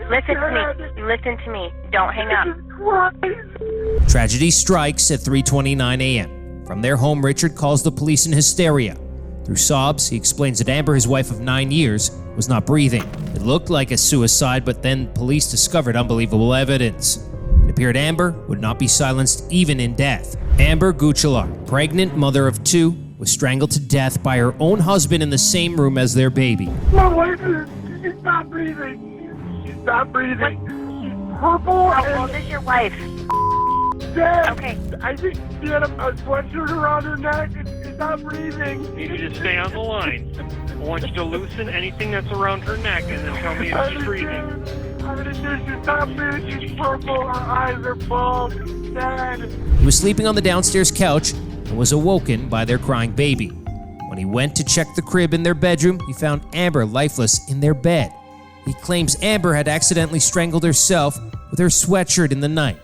Listen to me. You listen to me. Don't hang up. Tragedy strikes at 3:29 a.m. From their home, Richard calls the police in hysteria. Through sobs, he explains that Amber, his wife of 9 years, was not breathing. It looked like a suicide, but then police discovered unbelievable evidence. It appeared Amber would not be silenced even in death. Amber Gucciolard, pregnant mother of 2, was strangled to death by her own husband in the same room as their baby. My wife she's not breathing. She's not breathing. She's purple. How old is your wife? Dead. Okay. I think she had a sweatshirt around her neck and she's not breathing. You need to stay on the line. I want you to loosen anything that's around her neck and then tell me if she's breathing. She's not breathing. She's purple. Her eyes are full. She's dead. He was sleeping on the downstairs couch and was awoken by their crying baby. When he went to check the crib in their bedroom, he found Amber lifeless in their bed. He claims Amber had accidentally strangled herself with her sweatshirt in the night.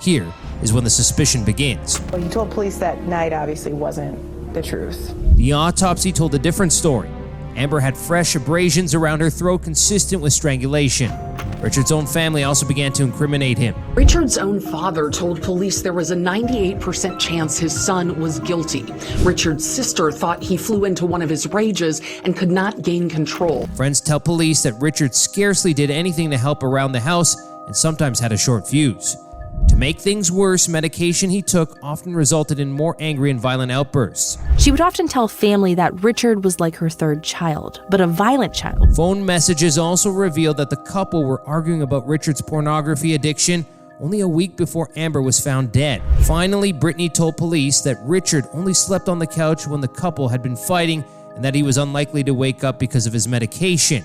Here is when the suspicion begins. What you told police that night obviously wasn't the truth. The autopsy told a different story. Amber had fresh abrasions around her throat consistent with strangulation. Richard's own family also began to incriminate him. Richard's own father told police there was a 98% chance his son was guilty. Richard's sister thought he flew into one of his rages and could not gain control. Friends tell police that Richard scarcely did anything to help around the house and sometimes had a short fuse. To make things worse, medication he took often resulted in more angry and violent outbursts. She would often tell family that Richard was like her third child, but a violent child. Phone messages also revealed that the couple were arguing about Richard's pornography addiction only a week before Amber was found dead. Finally, Brittany told police that Richard only slept on the couch when the couple had been fighting and that he was unlikely to wake up because of his medication.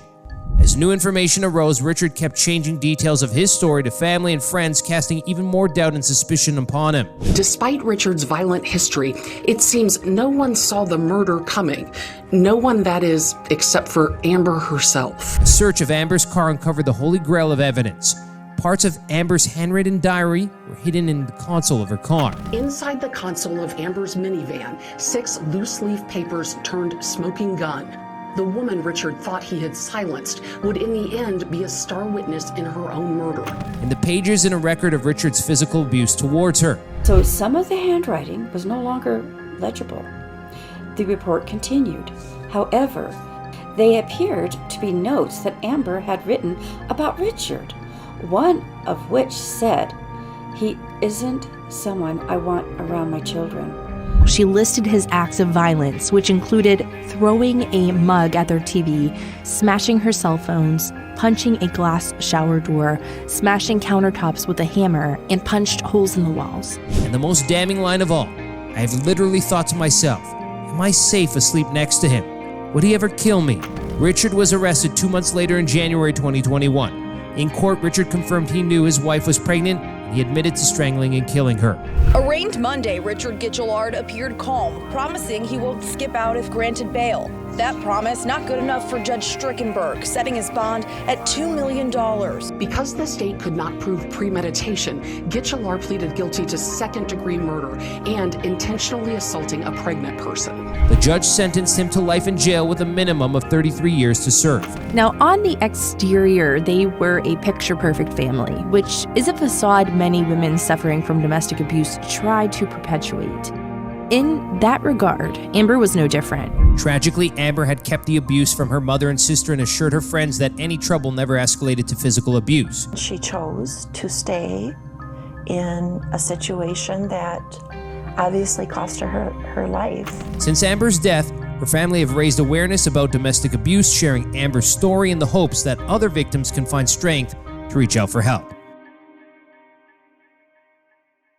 As new information arose, Richard kept changing details of his story to family and friends, casting even more doubt and suspicion upon him. Despite Richard's violent history, it seems no one saw the murder coming. No one, that is, except for Amber herself. A search of Amber's car uncovered the holy grail of evidence. Parts of Amber's handwritten diary were hidden in the console of her car. Inside the console of Amber's minivan, 6 loose-leaf papers turned smoking gun. The woman Richard thought he had silenced would in the end be a star witness in her own murder. In the pages in a record of Richard's physical abuse towards her. So some of the handwriting was no longer legible. The report continued. However, they appeared to be notes that Amber had written about Richard, one of which said, "He isn't someone I want around my children." She listed his acts of violence, which included throwing a mug at their TV, smashing her cell phones, punching a glass shower door, smashing countertops with a hammer, and punched holes in the walls. And the most damning line of all, I have literally thought to myself, am I safe asleep next to him? Would he ever kill me? Richard was arrested 2 months later in January 2021. In court, Richard confirmed he knew his wife was pregnant. He admitted to strangling and killing her. Arraigned Monday, Richard Gucciolard appeared calm, promising he won't skip out if granted bail. That promise not good enough for Judge Strickenberg, setting his bond at $2 million. Because the state could not prove premeditation, Gucciolard pleaded guilty to second-degree murder and intentionally assaulting a pregnant person. The judge sentenced him to life in jail with a minimum of 33 years to serve. Now, on the exterior, they were a picture-perfect family, which is a facade many women suffering from domestic abuse try to perpetuate. In that regard, Amber was no different. Tragically, Amber had kept the abuse from her mother and sister and assured her friends that any trouble never escalated to physical abuse. She chose to stay in a situation that obviously cost her life. Since Amber's death, her family have raised awareness about domestic abuse, sharing Amber's story in the hopes that other victims can find strength to reach out for help.